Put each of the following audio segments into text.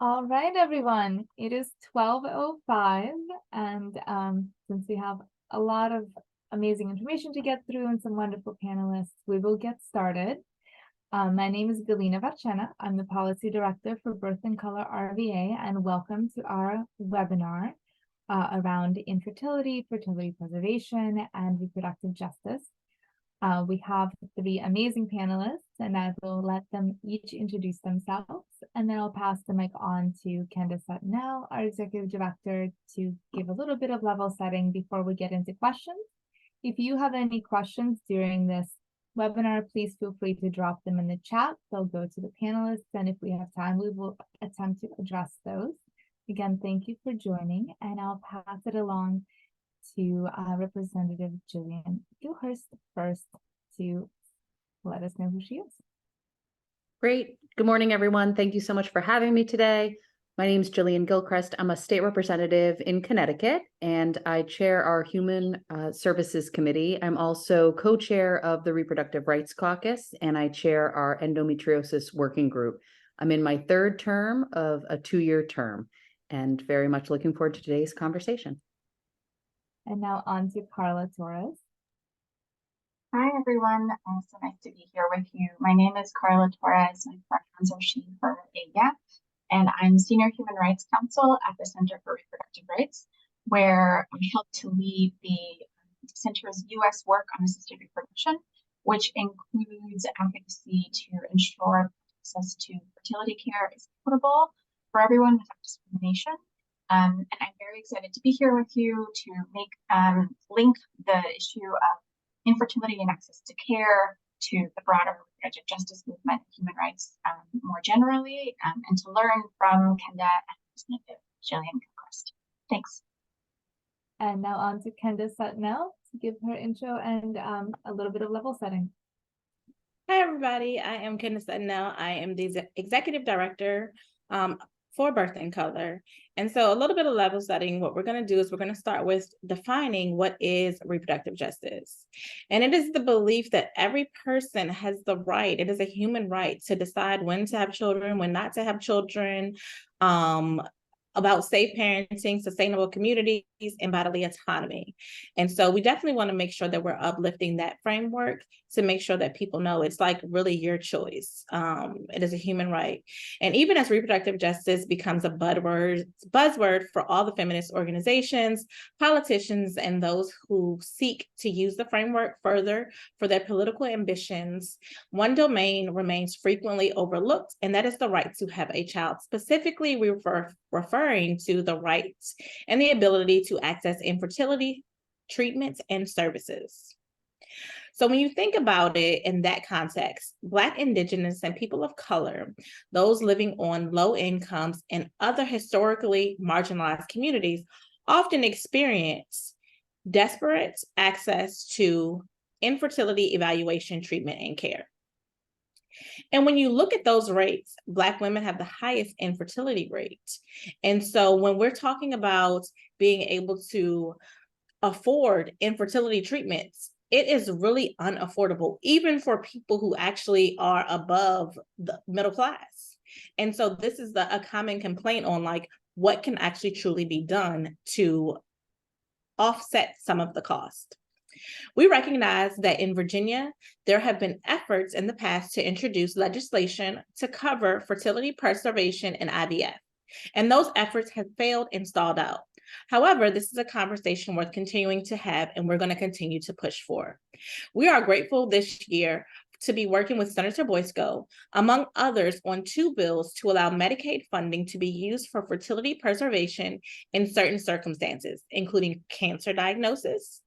All right, everyone. It is 12:05, and since we have a lot of amazing information to get through and some wonderful panelists, we will get started. My name is Galina Varchena. I'm the Policy Director for Birth and Color RVA, and welcome to our webinar around infertility, fertility preservation, and reproductive justice. We have three amazing panelists, and I will let them each introduce themselves, and then I'll pass the mic on to Kenda Sutton-El, our Executive Director, to give a little bit of level setting before we get into questions. If you have any questions during this webinar, please feel free to drop them in the chat. They'll go to the panelists, and if we have time, we will attempt to address those. Again, thank you for joining, and I'll pass it along to Representative Jillian Gilchrest first to let us know who she is. Great. Good morning, everyone. Thank you so much for having me today. My name is Jillian Gilchrest. I'm a state representative in Connecticut, and I chair our Human Services Committee. I'm also co-chair of the Reproductive Rights Caucus, and I chair our endometriosis working group. I'm in my third term of a 2-year term, and very much looking forward to today's conversation. And now on to Karla Torres. Hi, everyone. So nice to be here with you. My name is Karla Torres. My pronouns are she, her, ella, and I'm Senior Human Rights Counsel at the Center for Reproductive Rights, where I help to lead the Center's U.S. work on assisted reproduction, which includes advocacy to ensure access to fertility care is equitable for everyone without discrimination. And I'm very excited to be here with you to make link the issue of infertility and access to care to the broader reproductive justice movement and human rights more generally, and to learn from Kenda and Representative Jillian Gilchrest. Thanks. And now on to Kenda Sutton-El to give her intro and a little bit of level setting. Hi, everybody. I am Kenda Sutton-El. I am the Executive Director for Birth and Color. And so a little bit of level setting, what we're going to do is we're going to start with defining what is reproductive justice. And it is the belief that every person has the right, it is a human right to decide when to have children, when not to have children, about safe parenting, sustainable communities, and bodily autonomy. And so we definitely want to make sure that we're uplifting that framework to make sure that people know it's like really your choice. It is a human right. And even as reproductive justice becomes a buzzword for all the feminist organizations, politicians, and those who seek to use the framework further for their political ambitions, one domain remains frequently overlooked, and that is the right to have a child. Specifically, we referring to the rights and the ability to access infertility treatments and services. So when you think about it in that context, Black, Indigenous, and people of color, those living on low incomes and other historically marginalized communities often experience desperate access to infertility evaluation, treatment, and care. And when you look at those rates, Black women have the highest infertility rate. And so when we're talking about being able to afford infertility treatments, it is really unaffordable, even for people who actually are above the middle class. And so this is a common complaint on like what can actually truly be done to offset some of the cost. We recognize that in Virginia, there have been efforts in the past to introduce legislation to cover fertility preservation and IVF, and those efforts have failed and stalled out. However, this is a conversation worth continuing to have, and we're going to continue to push for. We are grateful this year to be working with Senator Boysko, among others, on 2 bills to allow Medicaid funding to be used for fertility preservation in certain circumstances, including cancer diagnosis,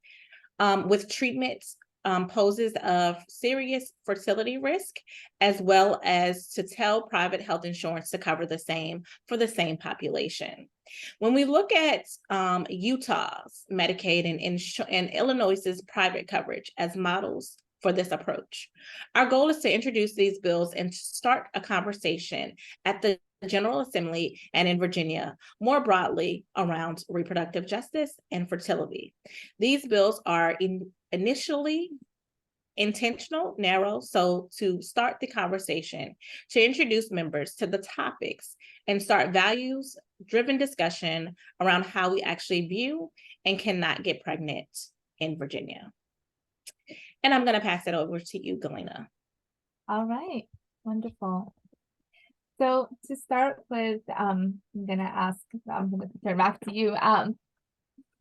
with treatments poses of serious fertility risk, as well as to tell private health insurance to cover the same for the same population. When we look at Utah's Medicaid and Illinois's private coverage as models for this approach, our goal is to introduce these bills and to start a conversation at the General Assembly and in Virginia more broadly around reproductive justice and fertility. These bills are initially intentional, narrow, so to start the conversation, to introduce members to the topics and start values-driven discussion around how we actually view and cannot get pregnant in Virginia. And I'm going to pass it over to you, Galina. All right, wonderful. So to start with, I'm going to turn back to you.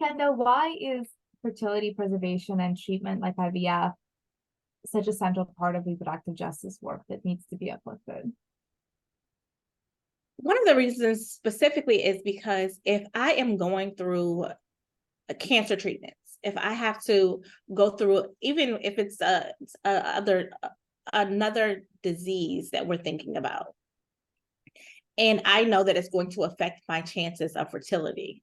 Kenda, why is fertility preservation and treatment like IVF such a central part of reproductive justice work that needs to be uplifted? One of the reasons specifically is because if I am going through cancer treatments, if I have to go through, even if it's another disease that we're thinking about, and I know that it's going to affect my chances of fertility,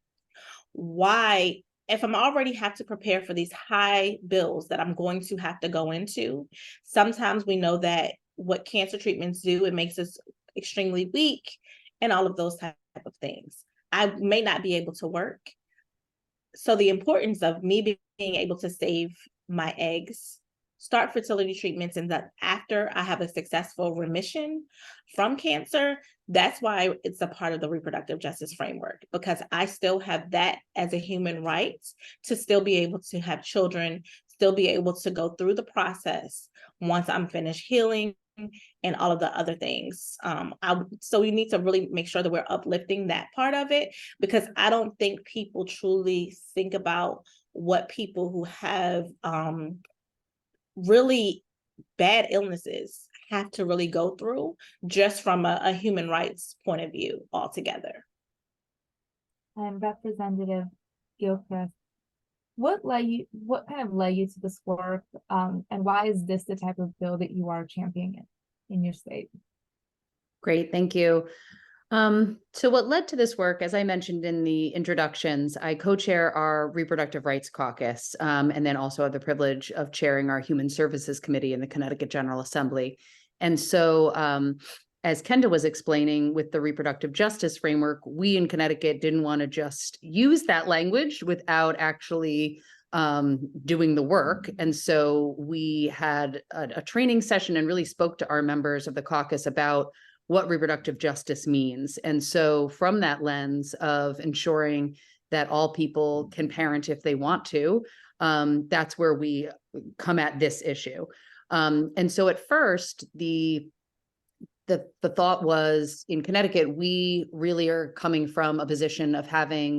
why, if I'm already have to prepare for these high bills that I'm going to have to go into, sometimes we know that what cancer treatments do, it makes us extremely weak and all of those type of things. I may not be able to work. So the importance of me being able to save my eggs, start fertility treatments, and that after I have a successful remission from cancer, that's why it's a part of the reproductive justice framework, because I still have that as a human right to still be able to have children, still be able to go through the process once I'm finished healing and all of the other things. So we need to really make sure that we're uplifting that part of it, because I don't think people truly think about what people who have really bad illnesses have to really go through just from a human rights point of view altogether. And Representative Gilchrest, what kind of led you to this work, and why is this the type of bill that you are championing in your state? Great, thank you. So what led to this work, as I mentioned in the introductions, I co-chair our Reproductive Rights Caucus, and then also have the privilege of chairing our Human Services Committee in the Connecticut General Assembly. And so, as Kenda was explaining with the reproductive justice framework, we in Connecticut didn't want to just use that language without actually doing the work. And so we had a training session and really spoke to our members of the caucus about what reproductive justice means. And so from that lens of ensuring that all people can parent if they want to, that's where we come at this issue. And so at first, the thought was, in Connecticut, we really are coming from a position of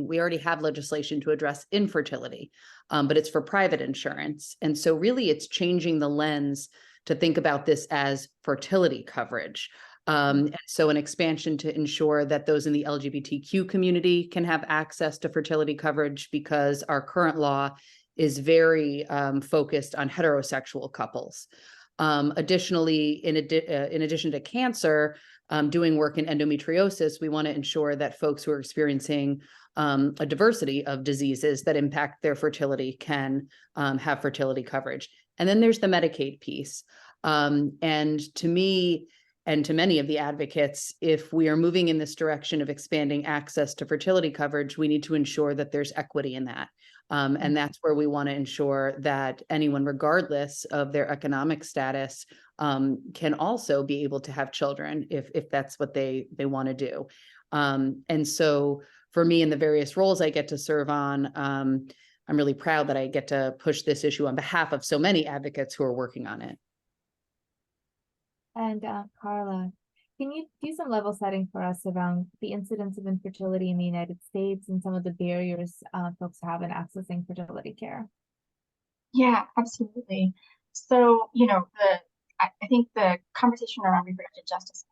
we already have legislation to address infertility, but it's for private insurance. And so really it's changing the lens to think about this as fertility coverage. And so an expansion to ensure that those in the LGBTQ community can have access to fertility coverage, because our current law is very focused on heterosexual couples. Additionally, in addition to cancer, doing work in endometriosis, we want to ensure that folks who are experiencing a diversity of diseases that impact their fertility can have fertility coverage. And then there's the Medicaid piece. And to me, and to many of the advocates, if we are moving in this direction of expanding access to fertility coverage, we need to ensure that there's equity in that. And that's where we want to ensure that anyone, regardless of their economic status, can also be able to have children if that's what they want to do. And so for me, in the various roles I get to serve on, I'm really proud that I get to push this issue on behalf of so many advocates who are working on it. And Karla, can you do some level setting for us around the incidence of infertility in the United States and some of the barriers folks have in accessing fertility care? Yeah, absolutely. So, I think the conversation around reproductive justice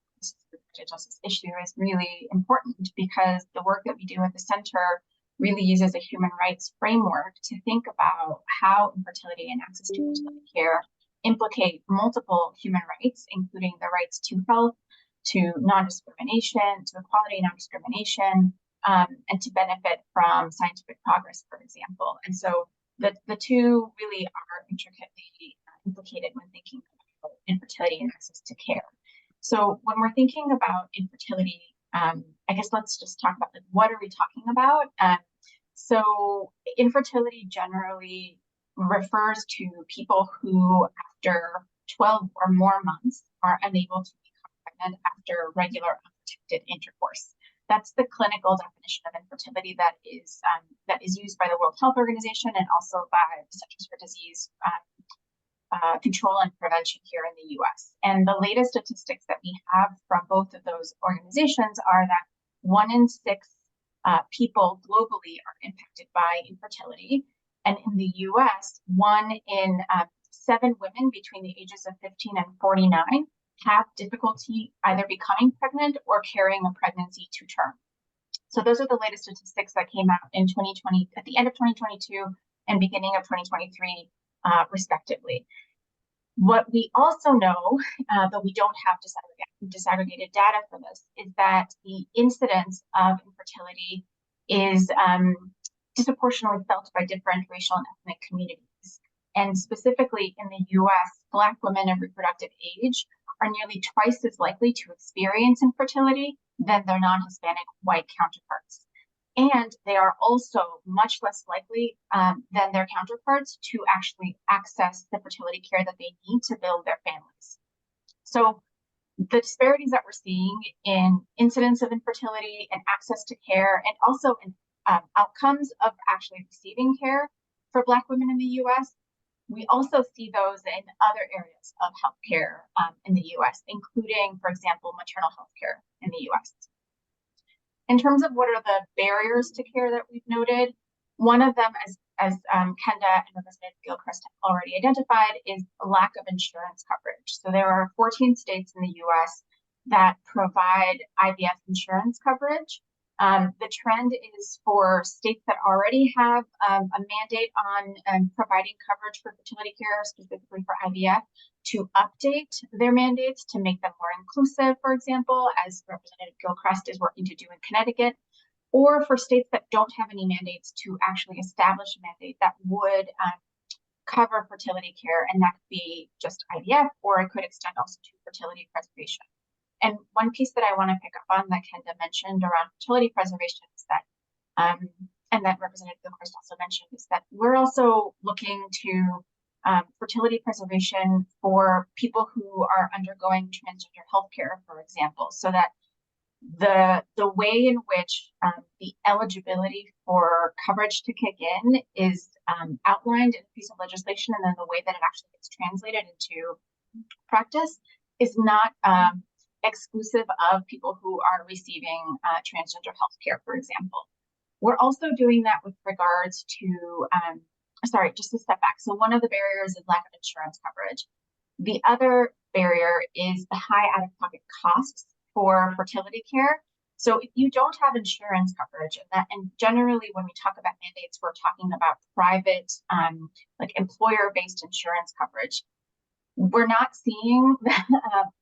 issue is really important, because the work that we do at the center really uses a human rights framework to think about how infertility and access to fertility care implicate multiple human rights, including the rights to health, to non-discrimination, to equality and non-discrimination, and to benefit from scientific progress, for example. And so the two really are intricately implicated when thinking about infertility and access to care. So when we're thinking about infertility, I guess let's just talk about, like, what are we talking about? So infertility generally refers to people who, after 12 or more months, are unable to become pregnant after regular unprotected intercourse. That's the clinical definition of infertility that is used by the World Health Organization and also by the Centers for Disease Control and Prevention here in the US. And the latest statistics that we have from both of those organizations are that 1 in 6 people globally are impacted by infertility. And in the US, 1 in 7 women between the ages of 15 and 49 have difficulty either becoming pregnant or carrying a pregnancy to term. So those are the latest statistics that came out in 2020, at the end of 2022 and beginning of 2023, respectively. What we also know, though we don't have disaggregated data for this, is that the incidence of infertility is disproportionately felt by different racial and ethnic communities. And specifically in the US, Black women of reproductive age are nearly twice as likely to experience infertility than their non-Hispanic white counterparts. And they are also much less likely than their counterparts to actually access the fertility care that they need to build their families. So the disparities that we're seeing in incidence of infertility and access to care, and also in outcomes of actually receiving care for Black women in the US, we also see those in other areas of healthcare in the US, including, for example, maternal healthcare in the US. In terms of what are the barriers to care that we've noted, one of them, as Kenda and Representative Gilchrest have already identified, is a lack of insurance coverage. So there are 14 states in the US that provide IVF insurance coverage. The trend is for states that already have a mandate on providing coverage for fertility care, specifically for IVF, to update their mandates to make them more inclusive, for example, as Representative Gilchrest is working to do in Connecticut, or for states that don't have any mandates to actually establish a mandate that would cover fertility care, and that could be just IVF, or it could extend also to fertility preservation. And one piece that I want to pick up on that Kenda mentioned around fertility preservation is that, and that Representative Gilchrest also mentioned, is that we're also looking to fertility preservation for people who are undergoing transgender healthcare, for example, so that the way in which the eligibility for coverage to kick in is outlined in a piece of legislation, and then the way that it actually gets translated into practice is not exclusive of people who are receiving transgender healthcare, for example. We're also doing that with regards to, just a step back. So one of the barriers is lack of insurance coverage. The other barrier is the high out-of-pocket costs for fertility care. So if you don't have insurance coverage, and generally when we talk about mandates, we're talking about private, like employer-based insurance coverage. We're not seeing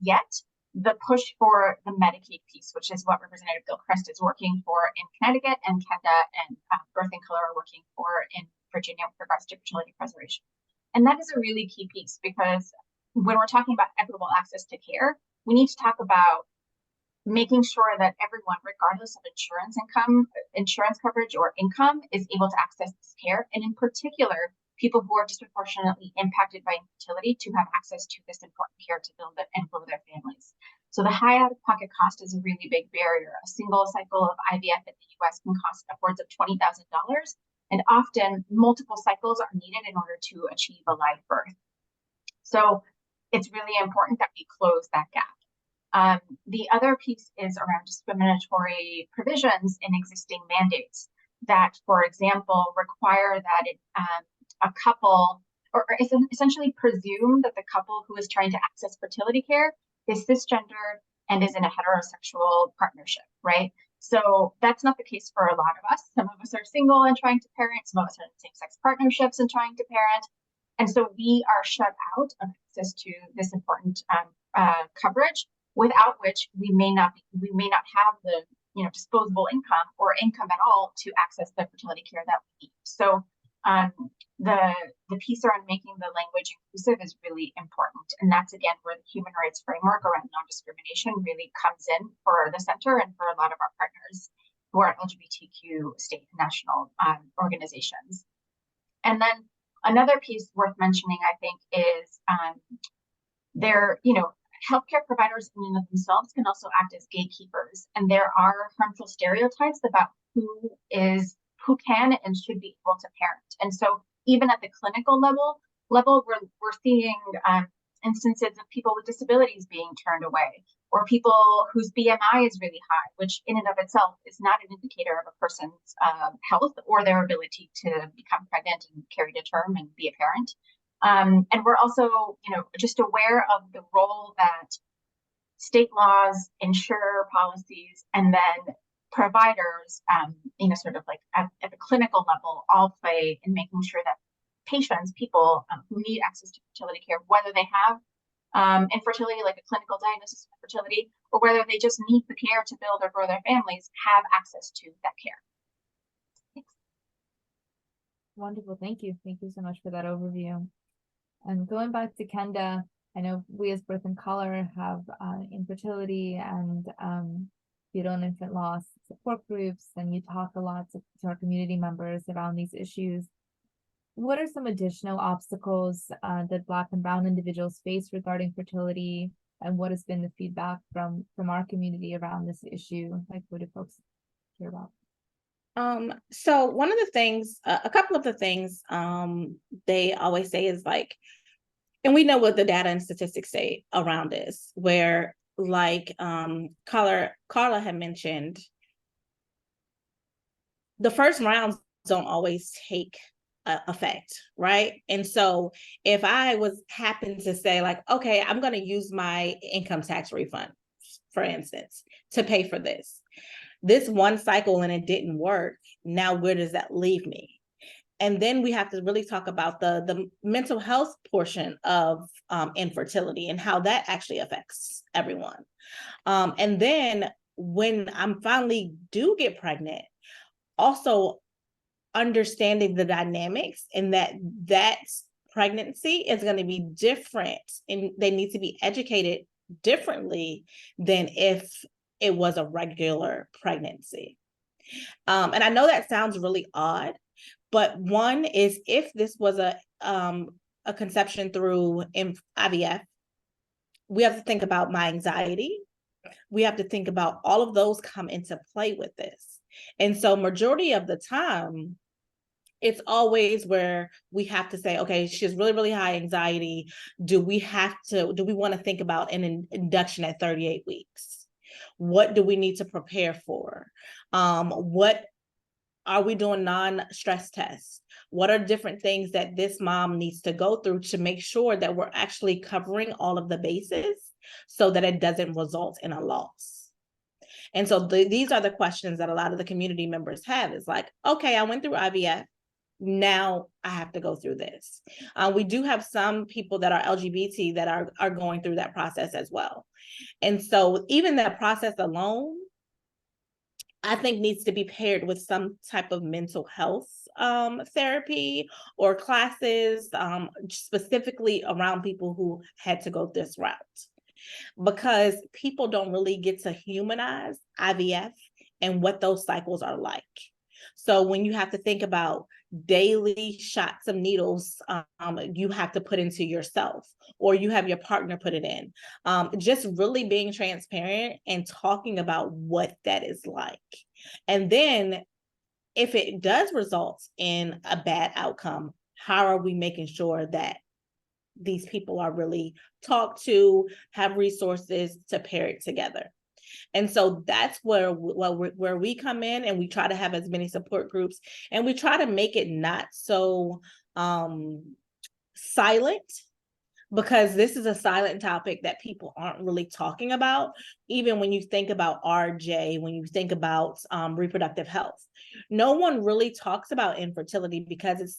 yet the push for the Medicaid piece, which is what Representative Gilchrest is working for in Connecticut, and Kenda and Birth and Color are working for in Virginia with regards to fertility preservation. And that is a really key piece, because when we're talking about equitable access to care, we need to talk about making sure that everyone, regardless of insurance coverage or income, is able to access this care. And in particular, people who are disproportionately impacted by infertility to have access to this important care to build and grow their families. So the high out-of-pocket cost is a really big barrier. A single cycle of IVF in the US can cost upwards of $20,000, and often multiple cycles are needed in order to achieve a live birth. So it's really important that we close that gap. The other piece is around discriminatory provisions in existing mandates that, for example, require that a couple, or essentially presume that the couple who is trying to access fertility care is cisgender and is in a heterosexual partnership, right? So that's not the case for a lot of us. Some of us are single and trying to parent, some of us are in same-sex partnerships and trying to parent. And so we are shut out of access to this important coverage, without which we may not have the disposable income or income at all to access the fertility care that we need. So the piece around making the language inclusive is really important. And that's, again, where the human rights framework around non-discrimination really comes in for the center and for a lot of our partners who are LGBTQ state and national organizations. And then Another piece worth mentioning, I think, is healthcare providers in and of themselves can also act as gatekeepers, and there are harmful stereotypes about who can and should be able to parent. And so even at the clinical level, we're seeing instances of people with disabilities being turned away, or people whose BMI is really high, which in and of itself is not an indicator of a person's health or their ability to become pregnant and carry to term and be a parent. And we're also, just aware of the role that state laws, insurer policies, and then providers, sort of like at the clinical level, all play in making sure that patients, people who need access to fertility care, whether they have infertility, like a clinical diagnosis of infertility, or whether they just need the care to build or grow their families, have access to that care. Thanks. Wonderful. Thank you. Thank you so much for that overview. And going back to Kenda, I know we as Birth and Color have infertility and fetal and infant loss support groups, and you talk a lot to our community members around these issues. What are some additional obstacles that Black and Brown individuals face regarding fertility, and what has been the feedback from our community around this issue? Like, what do folks hear about? So one of the things, a couple of the things they always say is like, and we know what the data and statistics say around this, where like Karla had mentioned, the first rounds don't always take effect, right? And so if I happen to say like, okay, I'm going to use my income tax refund, for instance, to pay for this one cycle and it didn't work, now where does that leave me? And then we have to really talk about the mental health portion of infertility and how that actually affects everyone. And then when I'm finally do get pregnant, also understanding the dynamics and that pregnancy is going to be different, and they need to be educated differently than if it was a regular pregnancy. And I know that sounds really odd, but one is, if this was a conception through IVF, we have to think about my anxiety. We have to think about all of those come into play with this. And so majority of the time, it's always where we have to say, okay, she has really, really high anxiety. Do we want to think about an induction at 38 weeks? What do we need to prepare for? What are we doing non-stress tests? What are different things that this mom needs to go through to make sure that we're actually covering all of the bases so that it doesn't result in a loss? And so these are the questions that a lot of the community members have. Is like, okay, I went through IVF. Now I have to go through this. We do have some people that are LGBT that are going through that process as well. And so even that process alone, I think, needs to be paired with some type of mental health therapy or classes, specifically around people who had to go this route, because people don't really get to humanize IVF and what those cycles are like. So when you have to think about daily shots of needles you have to put into yourself, or you have your partner put it in, just really being transparent and talking about what that is like. And then if it does result in a bad outcome, how are we making sure that these people are really talked to, have resources to pair it together? And so that's where we come in, and we try to have as many support groups, and we try to make it not so silent, because this is a silent topic that people aren't really talking about. Even when you think about RJ, when you think about reproductive health, no one really talks about infertility because it's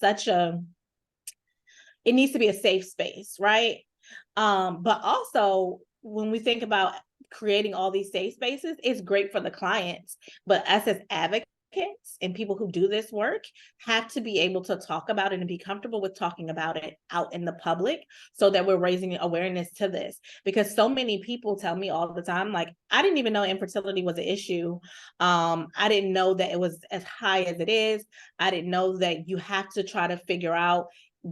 it needs to be a safe space, right? But also when we think about creating all these safe spaces, it's great for the clients, but us as advocates and people who do this work have to be able to talk about it and be comfortable with talking about it out in the public, so that we're raising awareness to this. Because so many people tell me all the time, like, I didn't even know infertility was an issue. I didn't know that it was as high as it is. I didn't know that you have to try to figure out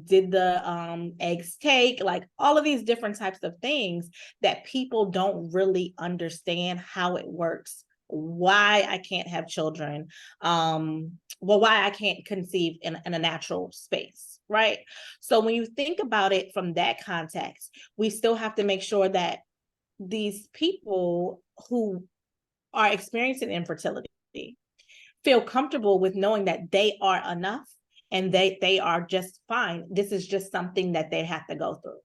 did the eggs take, like all of these different types of things that people don't really understand how it works, why I can't have children, why I can't conceive in a natural space, right? So when you think about it from that context, we still have to make sure that these people who are experiencing infertility feel comfortable with knowing that they are enough and they are just fine. This is just something that they have to go through.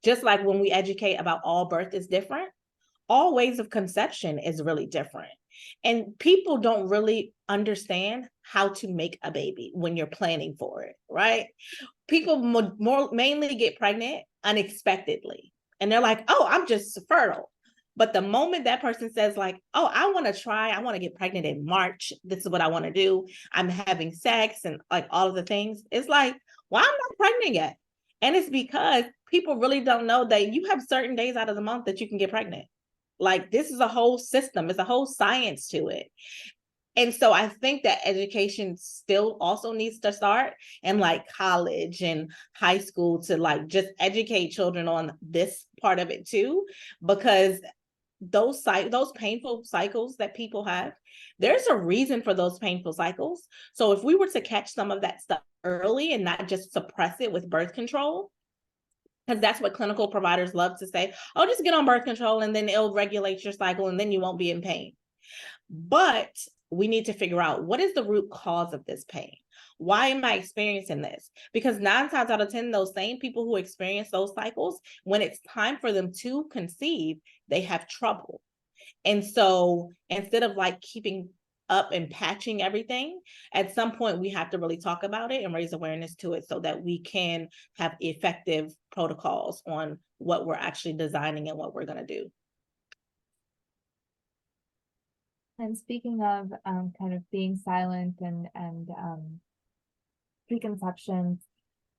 Just like when we educate about all birth is different, all ways of conception is really different. And people don't really understand how to make a baby when you're planning for it, right? People mainly get pregnant unexpectedly. And they're like, oh, I'm just fertile. But the moment that person says like, oh, I want to get pregnant in March. This is what I want to do. I'm having sex and like all of the things. It's like, well, I'm not pregnant yet. And it's because people really don't know that you have certain days out of the month that you can get pregnant. Like this is a whole system. It's a whole science to it. And so I think that education still also needs to start in like college and high school to like just educate children on this part of it too, because those painful cycles that people have, there's a reason for those painful cycles. So if we were to catch some of that stuff early and not just suppress it with birth control, because that's what clinical providers love to say, oh, just get on birth control and then it'll regulate your cycle and then you won't be in pain. But we need to figure out what is the root cause of this pain. Why am I experiencing this? Because 9 times out of 10, those same people who experience those cycles, when it's time for them to conceive, they have trouble. And so instead of like keeping up and patching everything, at some point we have to really talk about it and raise awareness to it so that we can have effective protocols on what we're actually designing and what we're going to do. And speaking of kind of being silent and preconceptions,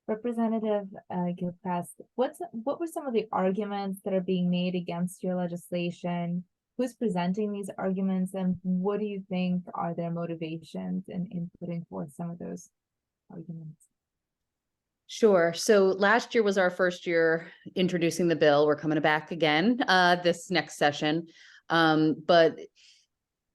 Representative Gilchrest, what were some of the arguments that are being made against your legislation? Who's presenting these arguments, and what do you think are their motivations in putting forth some of those arguments? Sure. So last year was our first year introducing the bill. We're coming back again this next session. But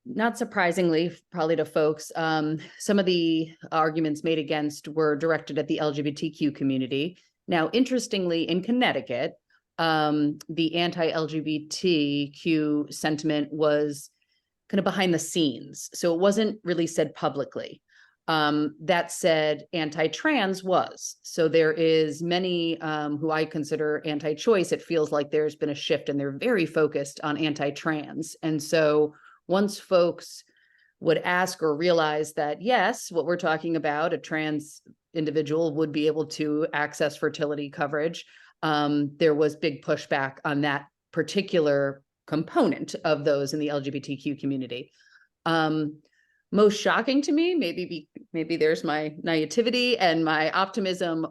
not surprisingly, probably to folks, some of the arguments made against were directed at the LGBTQ community. Now, interestingly, in Connecticut, the anti-LGBTQ sentiment was kind of behind the scenes. So it wasn't really said publicly. That said, anti-trans was. So there is many who I consider anti-choice. It feels like there's been a shift and they're very focused on anti-trans. And so once folks would ask or realize that, yes, what we're talking about, a trans individual would be able to access fertility coverage, there was big pushback on that particular component of those in the LGBTQ community. Most shocking to me, maybe there's my naivety and my optimism,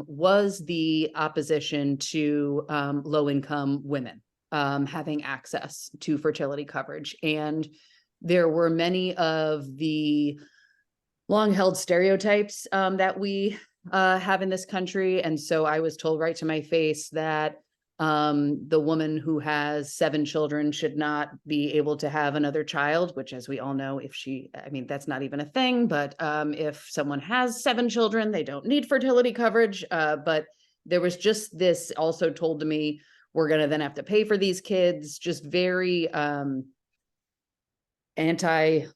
was the opposition to low-income women having access to fertility coverage. And there were many of the long-held stereotypes that we have in this country. And so I was told right to my face that the woman who has 7 children should not be able to have another child, which, as we all know, that's not even a thing, but if someone has 7 children, they don't need fertility coverage. But there was just this also told to me, we're going to then have to pay for these kids, just very anti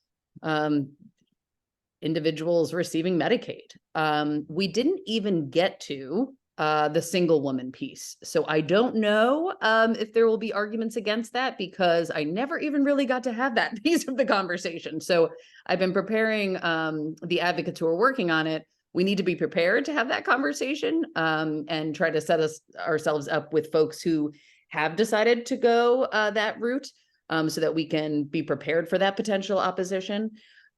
individuals receiving Medicaid. We didn't even get to the single woman piece. So I don't know if there will be arguments against that, because I never even really got to have that piece of the conversation. So I've been preparing the advocates who are working on it. We need to be prepared to have that conversation and try to set ourselves up with folks who have decided to go that route so that we can be prepared for that potential opposition.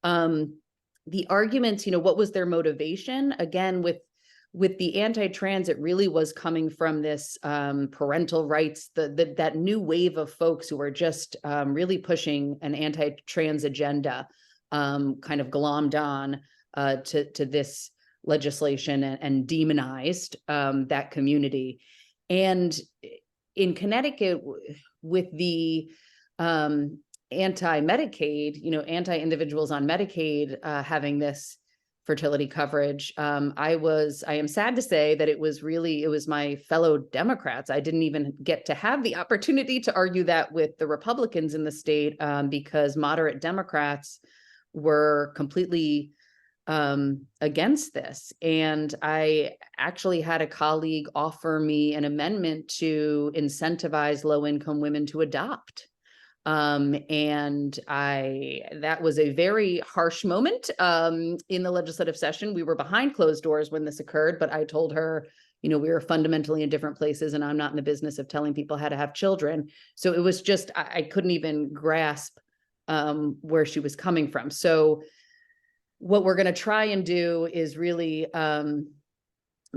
The arguments, what was their motivation? Again, with the anti-trans, it really was coming from this parental rights, that new wave of folks who are just really pushing an anti-trans agenda, kind of glommed on to this legislation and demonized that community. And in Connecticut, with the anti-Medicaid, anti-individuals on Medicaid having this fertility coverage, I am sad to say that it was my fellow Democrats. I didn't even get to have the opportunity to argue that with the Republicans in the state, because moderate Democrats were completely against this. And I actually had a colleague offer me an amendment to incentivize low-income women to adopt. And that was a very harsh moment in the legislative session. We were behind closed doors when this occurred, but I told her, we were fundamentally in different places, and I'm not in the business of telling people how to have children. So it was just, I couldn't even grasp where she was coming from. So what we're going to try and do is really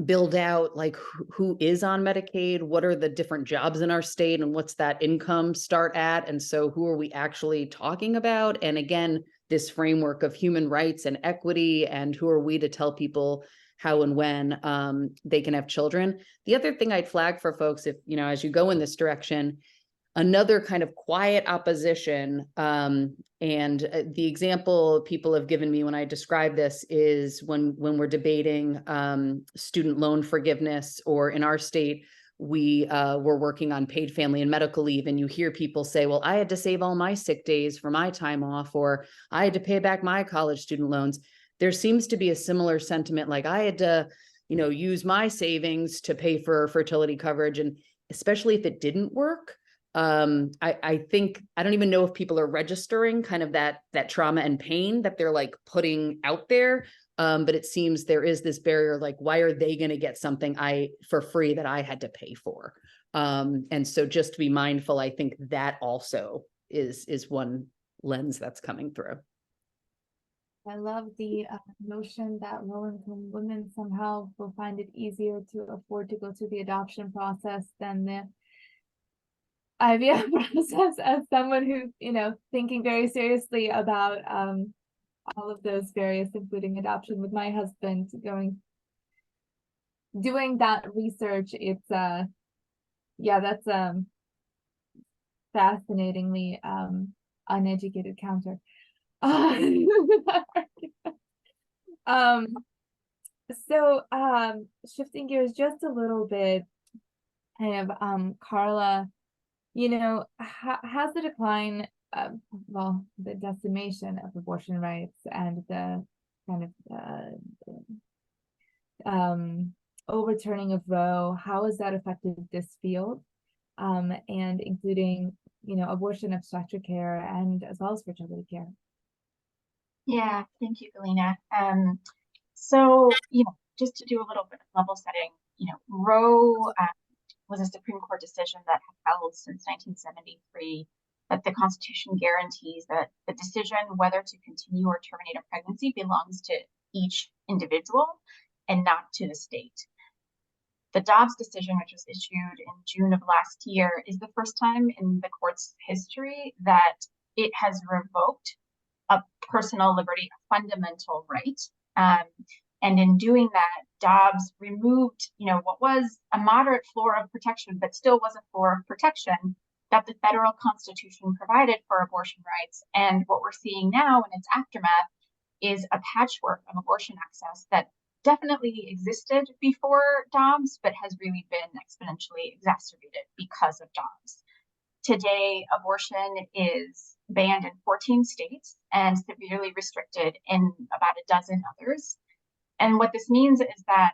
build out like who is on Medicaid, what are the different jobs in our state, and what's that income start at, and so who are we actually talking about, and again, this framework of human rights and equity, and who are we to tell people how and when they can have children. The other thing I'd flag for folks, if as you go in this direction, another kind of quiet opposition, and the example people have given me when I describe this is when we're debating student loan forgiveness, or in our state, we were working on paid family and medical leave, and you hear people say, well, I had to save all my sick days for my time off, or I had to pay back my college student loans. There seems to be a similar sentiment, like I had to, use my savings to pay for fertility coverage, and especially if it didn't work. I think, I don't even know if people are registering kind of that trauma and pain that they're like putting out there. But it seems there is this barrier, like, why are they going to get something for free that I had to pay for? And so just to be mindful, I think that also is one lens that's coming through. I love the notion that low-income women somehow will find it easier to afford to go through the adoption process than the IVF process, as someone who's, thinking very seriously about all of those various, including adoption with my husband, doing that research. It's that's fascinatingly uneducated counter. So shifting gears just a little bit, kind of Karla, has the decline, the decimation of abortion rights and the kind of overturning of Roe, how has that affected this field, and including, abortion obstetric care and as well as fertility care? Yeah, thank you, Galina. So, just to do a little bit of level setting, Roe was a Supreme Court decision that had held since 1973 that the Constitution guarantees that the decision whether to continue or terminate a pregnancy belongs to each individual and not to the state. The Dobbs decision, which was issued in June of last year, is the first time in the court's history that it has revoked a personal liberty, a fundamental right. And in doing that, Dobbs removed, what was a moderate floor of protection, but still was a floor of protection that the federal Constitution provided for abortion rights. And what we're seeing now in its aftermath is a patchwork of abortion access that definitely existed before Dobbs, but has really been exponentially exacerbated because of Dobbs. Today, abortion is banned in 14 states and severely restricted in about a dozen others. And what this means is that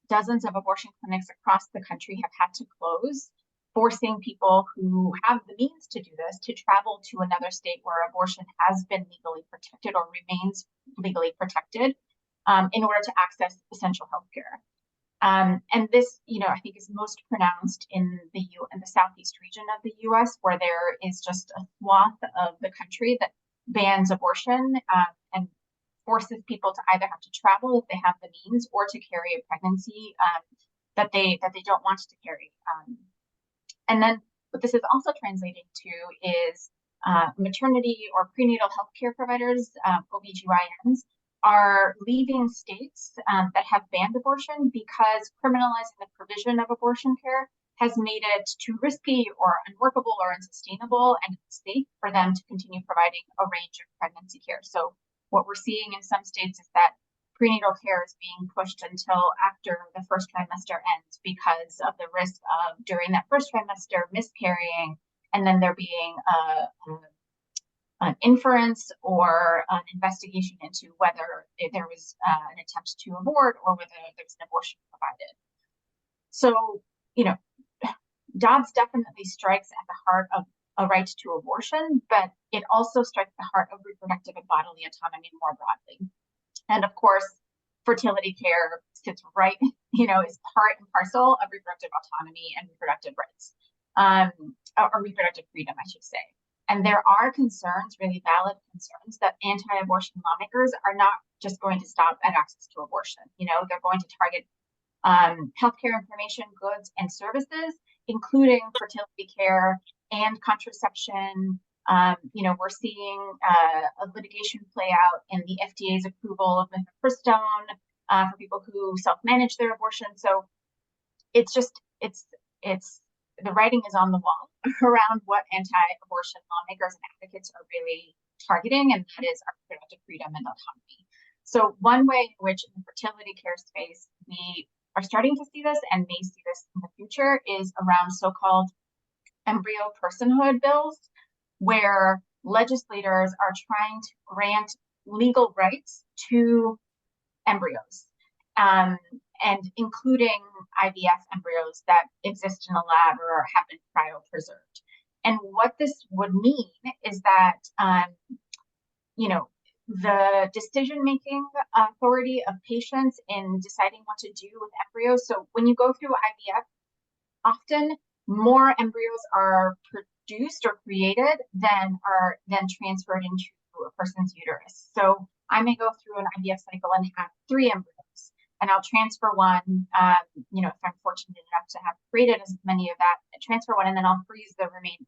dozens of abortion clinics across the country have had to close, forcing people who have the means to do this to travel to another state where abortion has been legally protected or remains legally protected in order to access essential health care. And this, I think is most pronounced in the southeast region of the US, where there is just a swath of the country that bans abortion and forces people to either have to travel if they have the means or to carry a pregnancy that they don't want to carry. And then what this is also translating to is maternity or prenatal health care providers, OBGYNs, are leaving states that have banned abortion because criminalizing the provision of abortion care has made it too risky or unworkable or unsustainable and unsafe for them to continue providing a range of pregnancy care. So what we're seeing in some states is that prenatal care is being pushed until after the first trimester ends because of the risk of during that first trimester miscarrying and then there being an inference or an investigation into whether there was an attempt to abort or whether there was an abortion provided. So, you know, Dobbs definitely strikes at the heart of a right to abortion, but it also strikes the heart of reproductive and bodily autonomy more broadly. And of course, fertility care sits right, is part and parcel of reproductive autonomy and reproductive rights, or reproductive freedom, I should say. And there are concerns, really valid concerns, that anti-abortion lawmakers are not just going to stop at access to abortion. They're going to target healthcare information, goods, and services, including fertility care and contraception. We're seeing a litigation play out in the FDA's approval of mifepristone for people who self-manage their abortion. So it's the writing is on the wall around what anti-abortion lawmakers and advocates are really targeting, and that is our reproductive freedom and autonomy. So one way in which in the fertility care space we are starting to see this and may see this in the future is around so-called embryo personhood bills, where legislators are trying to grant legal rights to embryos, and including IVF embryos that exist in a lab or have been cryopreserved. And what this would mean is that, the decision-making authority of patients in deciding what to do with embryos. So when you go through IVF, often more embryos are produced or created than are then transferred into a person's uterus. So I may go through an IVF cycle and have 3 embryos, and I'll transfer one, if I'm fortunate enough to have created as many of that, transfer one, and then I'll freeze the remaining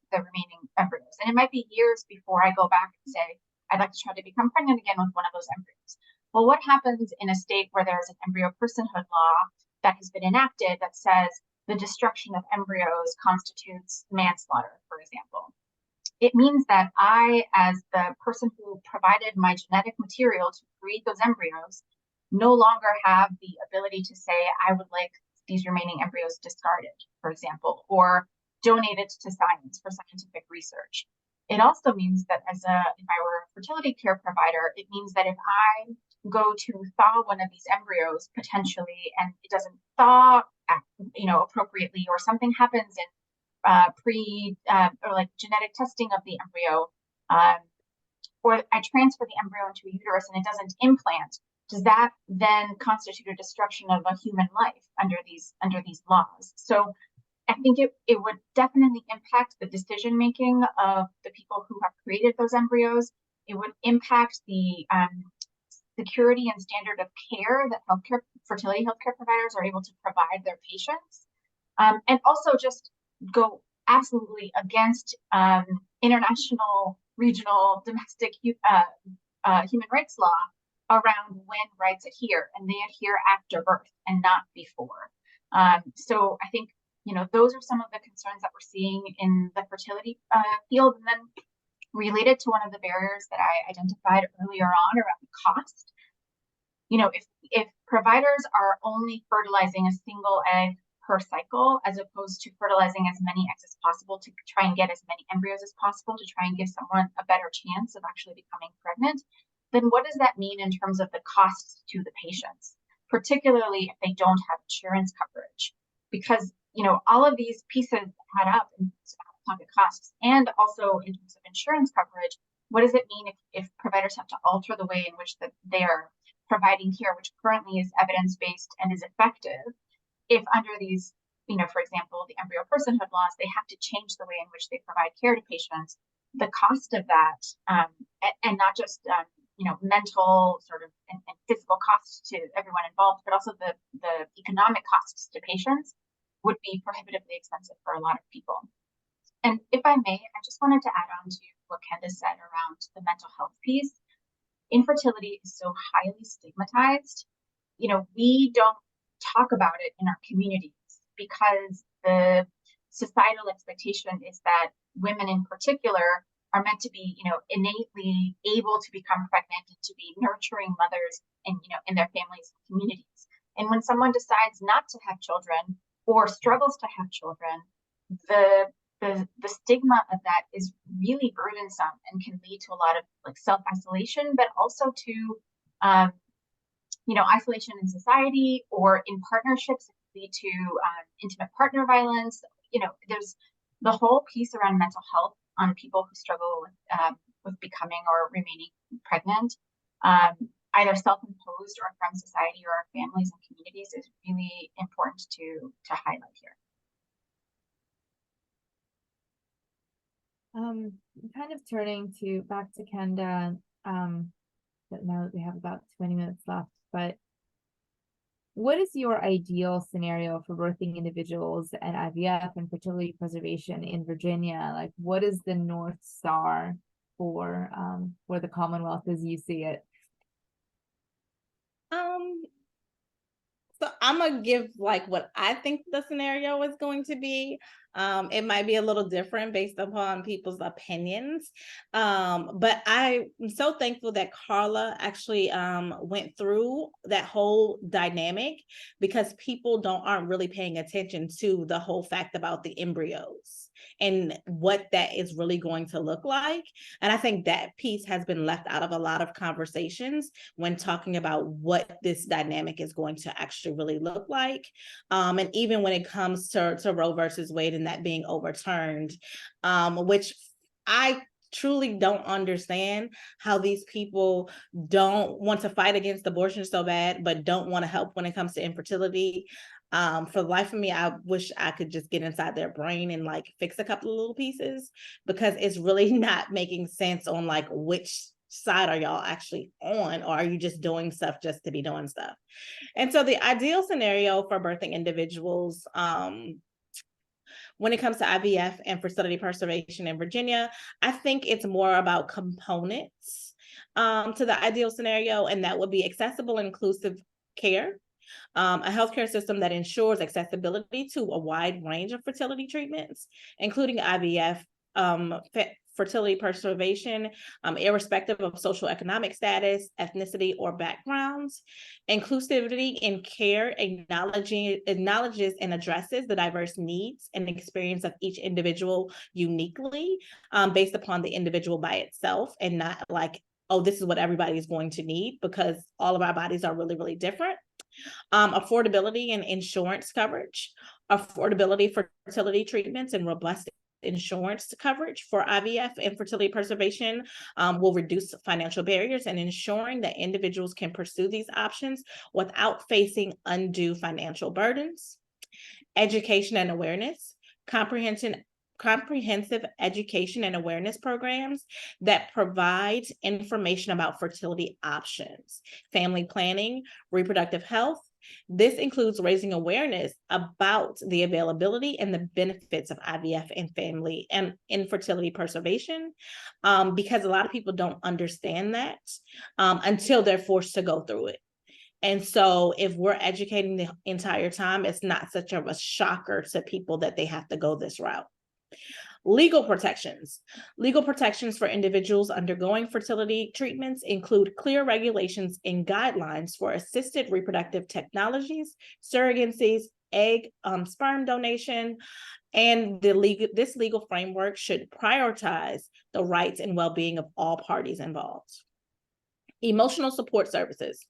embryos. And it might be years before I go back and say, I'd like to try to become pregnant again with one of those embryos. Well, what happens in a state where there's an embryo personhood law that has been enacted that says the destruction of embryos constitutes manslaughter, for example? It means that I, as the person who provided my genetic material to breed those embryos, no longer have the ability to say, I would like these remaining embryos discarded, for example, or donated to science for scientific research. It also means that if I were a fertility care provider, it means that if I go to thaw one of these embryos potentially, and it doesn't thaw, appropriately, or something happens in or like genetic testing of the embryo, or I transfer the embryo into a uterus and it doesn't implant, does that then constitute a destruction of a human life under these laws? So I think it would definitely impact the decision making of the people who have created those embryos. It would impact the security and standard of care that fertility healthcare providers are able to provide their patients, and also just go absolutely against international, regional, domestic human rights law around when rights adhere, and they adhere after birth and not before. So I think those are some of the concerns that we're seeing in the fertility field. And then related to one of the barriers that I identified earlier on around cost, if providers are only fertilizing a single egg per cycle, as opposed to fertilizing as many eggs as possible to try and get as many embryos as possible to try and give someone a better chance of actually becoming pregnant, then what does that mean in terms of the costs to the patients, particularly if they don't have insurance coverage? Because all of these pieces add up in terms of out-of-pocket costs, and also in terms of insurance coverage. What does it mean if providers have to alter the way in which they are providing care, which currently is evidence-based and is effective? If under these, for example, the embryo personhood laws, they have to change the way in which they provide care to patients, the cost of that, and not just mental sort of and physical costs to everyone involved, but also the economic costs to patients would be prohibitively expensive for a lot of people. And if I may, I just wanted to add on to what Kenda said around the mental health piece. infertility is so highly stigmatized. You know, we don't talk about it in our communities because the societal expectation is that women in particular are meant to be, you know, innately able to become pregnant and to be nurturing mothers and, you know, in their families and communities. And when someone decides not to have children or struggles to have children, the stigma of that is really burdensome and can lead to a lot of like self-isolation, but also to you know, isolation in society or in partnerships, lead to intimate partner violence. You know, there's the whole piece around mental health on people who struggle with becoming or remaining pregnant, either self-imposed or from society or our families and communities, is really important to highlight here. Kind of turning back to Kenda, but now that we have about 20 minutes left, but what is your ideal scenario for birthing individuals and IVF and fertility preservation in Virginia? Like, what is the North Star for the Commonwealth as you see it? So I'm gonna give like what I think the scenario is going to be. It might be a little different based upon people's opinions. But I'm so thankful that Karla actually went through that whole dynamic, because people aren't really paying attention to the whole fact about the embryos and what that is really going to look like. And I think that piece has been left out of a lot of conversations when talking about what this dynamic is going to actually really look like. And even when it comes to Roe versus Wade and that being overturned, which I truly don't understand how these people don't want to fight against abortion so bad, but don't want to help when it comes to infertility. For the life of me, I wish I could just get inside their brain and like fix a couple of little pieces, because it's really not making sense on like which side are y'all actually on, or are you just doing stuff just to be doing stuff? And so the ideal scenario for birthing individuals, when it comes to IVF and fertility preservation in Virginia, I think it's more about components to the ideal scenario, and that would be accessible, inclusive care, a healthcare system that ensures accessibility to a wide range of fertility treatments, including IVF, fertility preservation, irrespective of social economic status, ethnicity, or backgrounds. Inclusivity in care acknowledges and addresses the diverse needs and experience of each individual uniquely, based upon the individual by itself, and not like, oh, this is what everybody is going to need, because all of our bodies are really, really different. Affordability and insurance coverage, affordability for fertility treatments and robust insurance coverage for IVF and fertility preservation will reduce financial barriers and ensuring that individuals can pursue these options without facing undue financial burdens. Education and awareness, comprehensive education and awareness programs that provide information about fertility options, family planning, reproductive health. This includes raising awareness about the availability and the benefits of IVF and family and infertility preservation, because a lot of people don't understand that until they're forced to go through it. And so if we're educating the entire time, it's not such a shocker to people that they have to go this route. Legal protections. Legal protections for individuals undergoing fertility treatments include clear regulations and guidelines for assisted reproductive technologies, surrogacies, egg, sperm donation, and this legal framework should prioritize the rights and well-being of all parties involved. Emotional support services.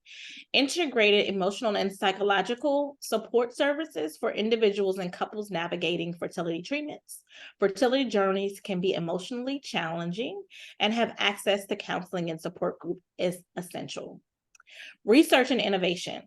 Integrated emotional and psychological support services for individuals and couples navigating fertility treatments. Fertility journeys can be emotionally challenging, and have access to counseling and support group is essential. Research and innovation.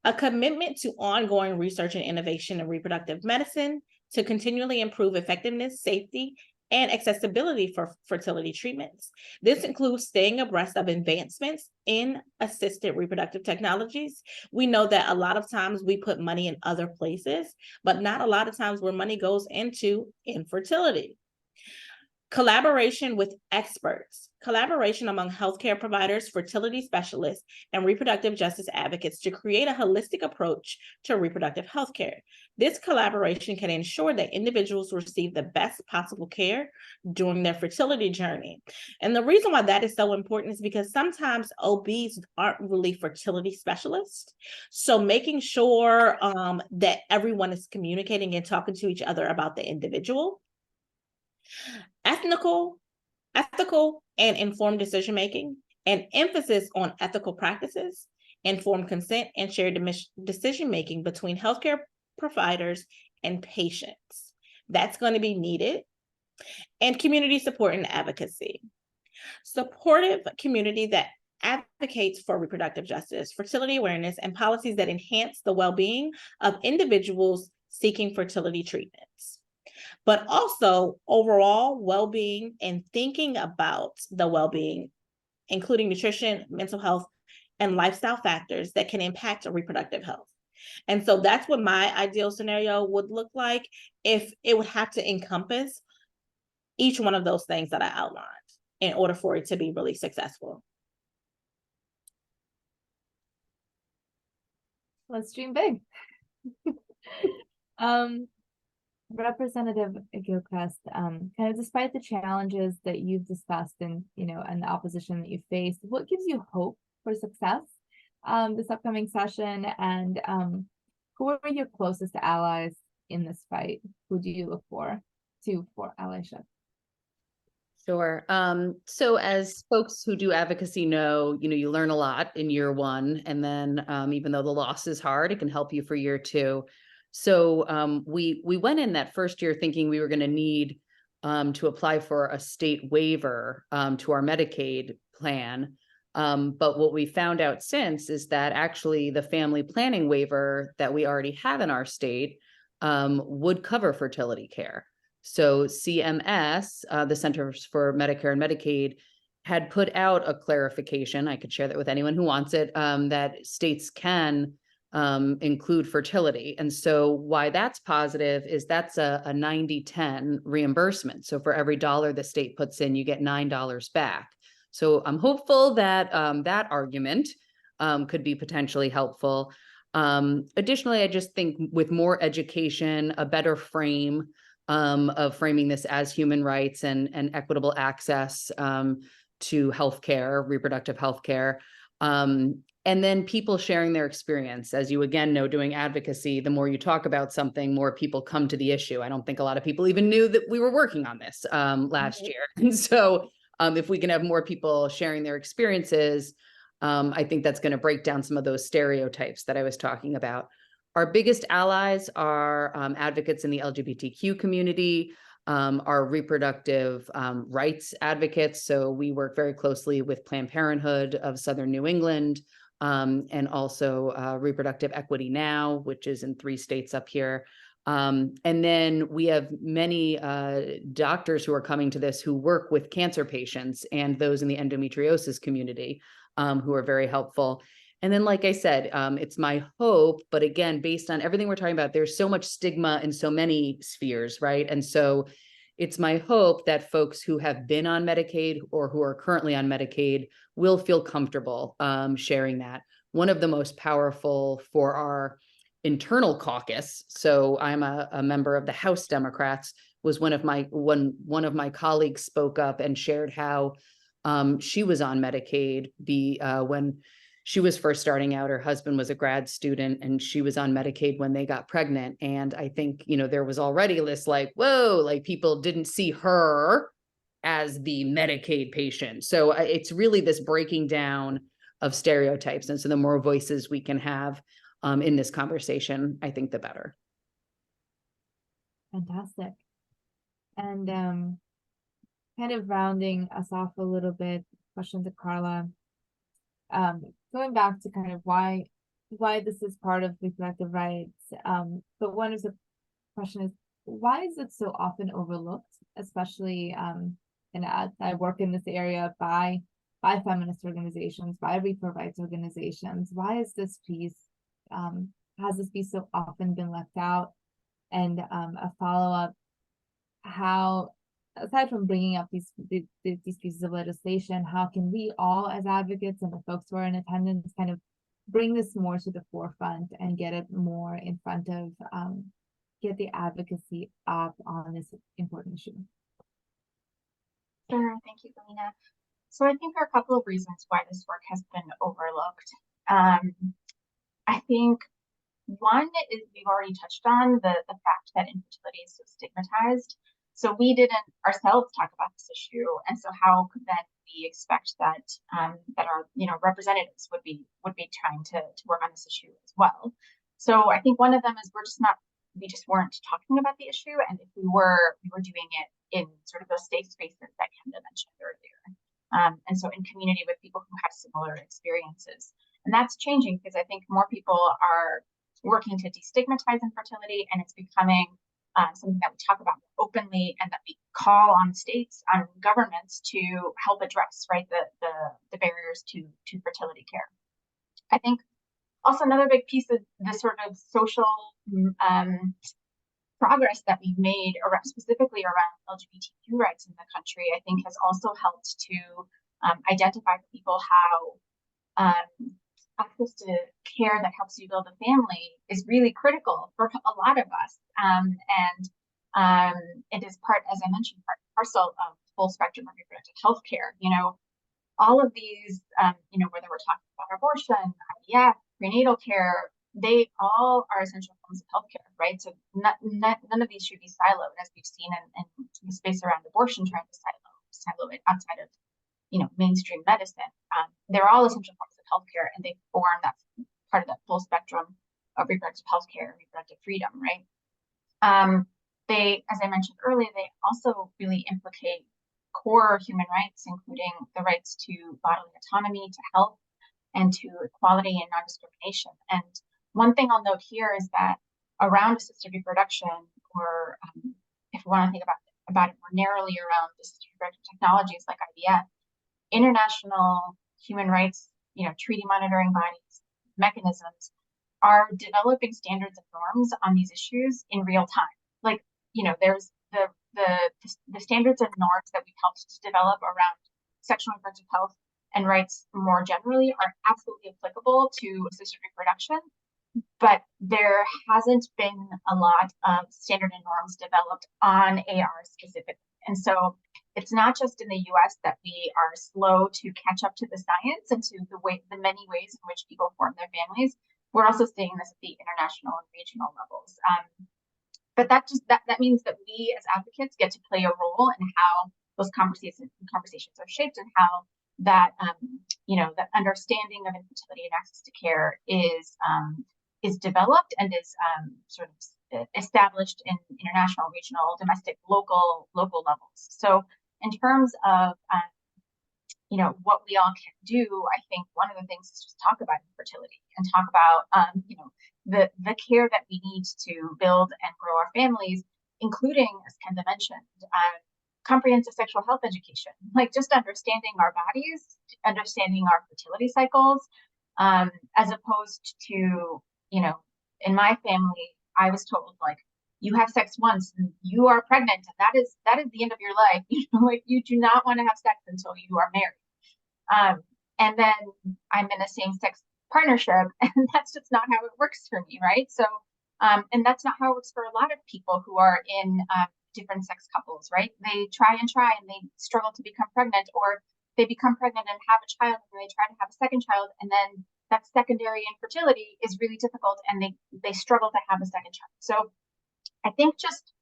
A commitment to ongoing research and innovation in reproductive medicine to continually improve effectiveness, safety, and accessibility for fertility treatments. This includes staying abreast of advancements in assisted reproductive technologies. We know that a lot of times we put money in other places, but not a lot of times where money goes into infertility. Collaboration with experts, collaboration among healthcare providers, fertility specialists, and reproductive justice advocates to create a holistic approach to reproductive healthcare. This collaboration can ensure that individuals receive the best possible care during their fertility journey. And the reason why that is so important is because sometimes OBs aren't really fertility specialists. So making sure that everyone is communicating and talking to each other about the individual. Ethical and informed decision-making, and emphasis on ethical practices, informed consent, and shared decision-making between healthcare providers and patients. That's going to be needed. And community support and advocacy. Supportive community that advocates for reproductive justice, fertility awareness, and policies that enhance the well-being of individuals seeking fertility treatments. But also overall well-being and thinking about the well-being, including nutrition, mental health, and lifestyle factors that can impact reproductive health. And so that's what my ideal scenario would look like, if it would have to encompass each one of those things that I outlined in order for it to be really successful. Let's dream big. Representative Gilchrest, kind of despite the challenges that you've discussed and and the opposition that you faced, what gives you hope for success this upcoming session? And who are your closest allies in this fight? Who do you look for allyship? Sure. So as folks who do advocacy know, you learn a lot in year one, and then even though the loss is hard, it can help you for year two. So we went in that first year thinking we were going to need to apply for a state waiver to our Medicaid plan. But what we found out since is that actually the family planning waiver that we already have in our state would cover fertility care. So CMS, the Centers for Medicare and Medicaid, had put out a clarification. I could share that with anyone who wants it, that states can include fertility. And so why that's positive is that's a 90-10 reimbursement. So for every dollar the state puts in, you get $9 back. So I'm hopeful that that argument could be potentially helpful. Additionally, I just think with more education, a better frame of framing this as human rights and equitable access to healthcare, reproductive healthcare, and then people sharing their experience. As you again know, doing advocacy, the more you talk about something, more people come to the issue. I don't think a lot of people even knew that we were working on this last year. And so if we can have more people sharing their experiences, I think that's going to break down some of those stereotypes that I was talking about. Our biggest allies are advocates in the LGBTQ community, our reproductive rights advocates. So we work very closely with Planned Parenthood of Southern New England, and also Reproductive Equity Now, which is in 3 states up here. And then we have many doctors who are coming to this who work with cancer patients and those in the endometriosis community who are very helpful. And then, like I said, it's my hope, but again, based on everything we're talking about, there's so much stigma in so many spheres, right? And so it's my hope that folks who have been on Medicaid or who are currently on Medicaid will feel comfortable sharing that. One of the most powerful for our internal caucus, so I'm a member of the House Democrats, was one of my colleagues spoke up and shared how she was on Medicaid when she was first starting out. Her husband was a grad student and she was on Medicaid when they got pregnant. And I think, there was already this like, whoa, like people didn't see her as the Medicaid patient. So it's really this breaking down of stereotypes. And so the more voices we can have in this conversation, I think the better. Fantastic. And kind of rounding us off a little bit, question to Karla. Going back to kind of why this is part of reproductive rights, but one of the question is, why is it so often overlooked, especially and I work in this area by feminist organizations, by repro rights organizations. Why is this piece has this piece so often been left out? And a follow-up, how aside from bringing up these pieces of legislation, how can we all as advocates and the folks who are in attendance kind of bring this more to the forefront and get it more in front of, get the advocacy up on this important issue? Sure, thank you, Galina. So I think there are a couple of reasons why this work has been overlooked. I think one is we've already touched on the fact that infertility is so stigmatized. So we didn't ourselves talk about this issue, and so how could then we expect that that our representatives would be trying to work on this issue as well? So I think one of them is we just weren't talking about the issue, and if we were doing it in sort of those safe spaces that Kenda mentioned earlier, and so in community with people who have similar experiences. And that's changing because I think more people are working to destigmatize infertility, and it's becoming something that we talk about openly and that we call on states, on governments to help address, right, the barriers to fertility care. I think also another big piece of the sort of social progress that we've made specifically around LGBTQ rights in the country, I think has also helped to identify for people how access to care that helps you build a family is really critical for a lot of us. And it is part, as I mentioned, part and parcel of full spectrum of reproductive health care. All of these, whether we're talking about abortion, IVF, prenatal care, they all are essential forms of healthcare, right? So none of these should be siloed, as we've seen in the space around abortion, trying to silo it outside of mainstream medicine. They're all essential forms of healthcare, and they form that part of that full spectrum of reproductive healthcare and reproductive freedom, right? They, as I mentioned earlier, they also really implicate core human rights, including the rights to bodily autonomy, to health, and to equality and non-discrimination. And one thing I'll note here is that around assisted reproduction, or if we want to think about it more narrowly around assisted reproductive technologies like IVF, international human rights, treaty monitoring bodies, mechanisms are developing standards and norms on these issues in real time. Like, there's the standards and norms that we've helped to develop around sexual and reproductive health and rights more generally are absolutely applicable to assisted reproduction, but there hasn't been a lot of standard and norms developed on AR specifically. And so it's not just in the US that we are slow to catch up to the science and to the many ways in which people form their families. We're also seeing this at the international and regional levels. But that means that we as advocates get to play a role in how those conversations are shaped, and how that that understanding of infertility and access to care is developed and is sort of established in international, regional, domestic, local levels. So in terms of what we all can do, I think one of the things is just talk about infertility and talk about the care that we need to build and grow our families, including, as Kenda mentioned, comprehensive sexual health education, like just understanding our bodies, understanding our fertility cycles, as opposed to, in my family, I was told, like, you have sex once and you are pregnant, and that is the end of your life. Like, you do not want to have sex until you are married. And then I'm in a same-sex partnership, and that's just not how it works for me, right? So, and that's not how it works for a lot of people who are in different sex couples, right? They try and they struggle to become pregnant, or they become pregnant and have a child, and they try to have a second child, and then that secondary infertility is really difficult, and they struggle to have a second child. So I think just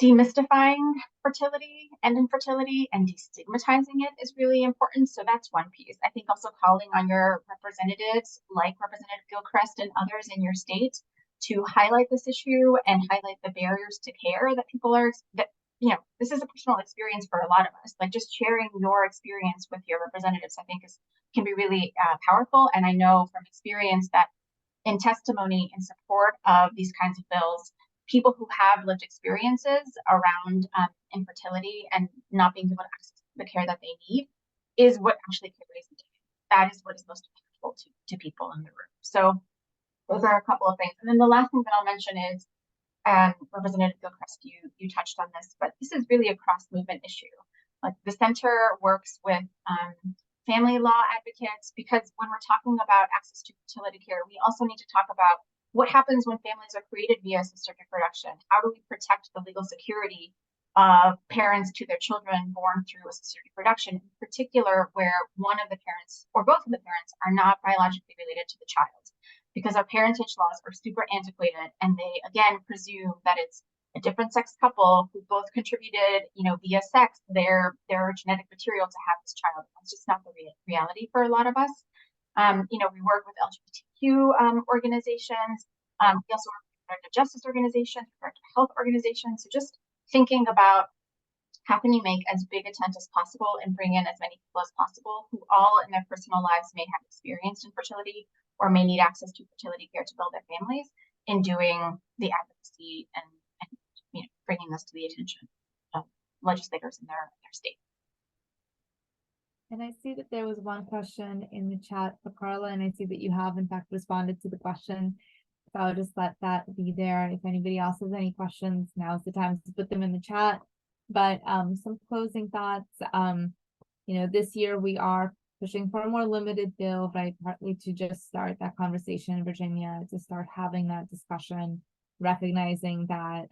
demystifying fertility and infertility and destigmatizing it is really important. So that's one piece. I think also calling on your representatives, like Representative Gilchrest and others in your state, to highlight this issue and highlight the barriers to care that people are, this is a personal experience for a lot of us. Like, just sharing your experience with your representatives, I think can be really powerful. And I know from experience that in testimony in support of these kinds of bills, people who have lived experiences around infertility and not being able to access the care that they need is what actually carries the day. That is what is most impactful to people in the room. So those are a couple of things. And then the last thing that I'll mention is, Representative Gilchrest, you touched on this, but this is really a cross-movement issue. Like the center works with family law advocates, because when we're talking about access to fertility care, we also need to talk about what happens when families are created via assisted reproduction. How do we protect the legal security of parents to their children born through assisted reproduction, in particular where one of the parents or both of the parents are not biologically related to the child? Because our parentage laws are super antiquated, and they again presume that it's a different sex couple who both contributed, via sex, their genetic material to have this child. That's just not the reality for a lot of us. We work with LGBTQ organizations. We also work with reproductive justice organizations, reproductive health organizations. So just thinking about how can you make as big a tent as possible and bring in as many people as possible who all in their personal lives may have experience in fertility or may need access to fertility care to build their families, in doing the advocacy and bringing this to the attention of legislators in their state. And I see that there was one question in the chat for Karla, and I see that you have in fact responded to the question. So I'll just let that be there. If anybody else has any questions, now's the time to put them in the chat. But some closing thoughts. This year we are pushing for a more limited bill, right? Partly to just start that conversation in Virginia, to start having that discussion, recognizing that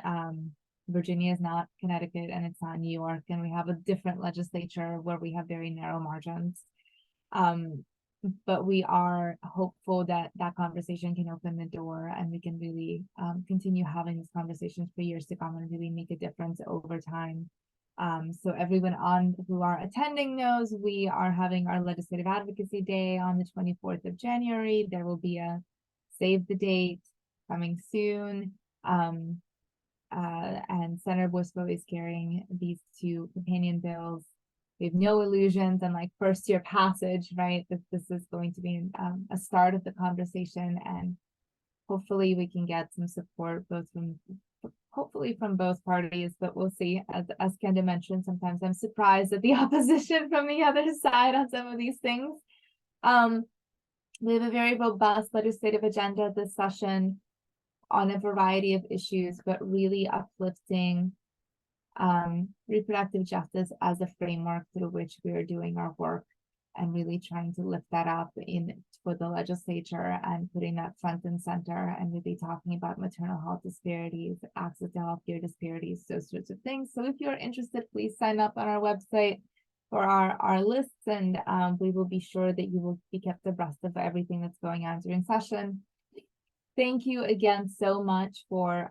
Virginia is not Connecticut and it's not New York, and we have a different legislature where we have very narrow margins. But we are hopeful that that conversation can open the door, and we can really continue having these conversations for years to come and really make a difference over time. So everyone who are attending knows we are having our Legislative Advocacy Day on the 24th of January. There will be a save the date coming soon. And Senator Boisseau is carrying these two companion bills. We have no illusions and first year passage, right? That this is going to be a start of the conversation, and hopefully we can get some support hopefully from both parties, but we'll see. As Kenda mentioned, sometimes I'm surprised at the opposition from the other side on some of these things. We have a very robust legislative agenda this session on a variety of issues, but really uplifting reproductive justice as a framework through which we are doing our work, and really trying to lift that up for the legislature and putting that front and center, and really talking about maternal health disparities, access to healthcare disparities, those sorts of things. So if you're interested, please sign up on our website for our lists, and we will be sure that you will be kept abreast of everything that's going on during session. Thank you again so much for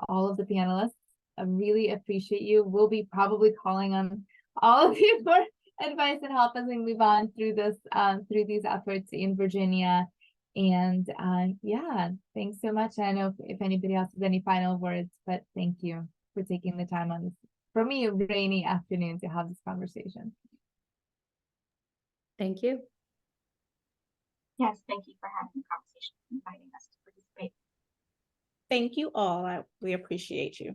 all of the panelists. I really appreciate you. We'll be probably calling on all of you for advice and help as we move on through through these efforts in Virginia. And yeah, thanks so much. I know if anybody else has any final words, but thank you for taking the time on this, for me, a rainy afternoon to have this conversation. Thank you. Yes, thank you for having the conversation and inviting us to participate. Thank you all. We appreciate you.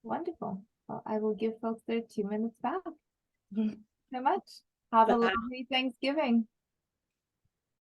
Wonderful. Well, I will give folks their 2 minutes back. So much. Have a lovely Thanksgiving.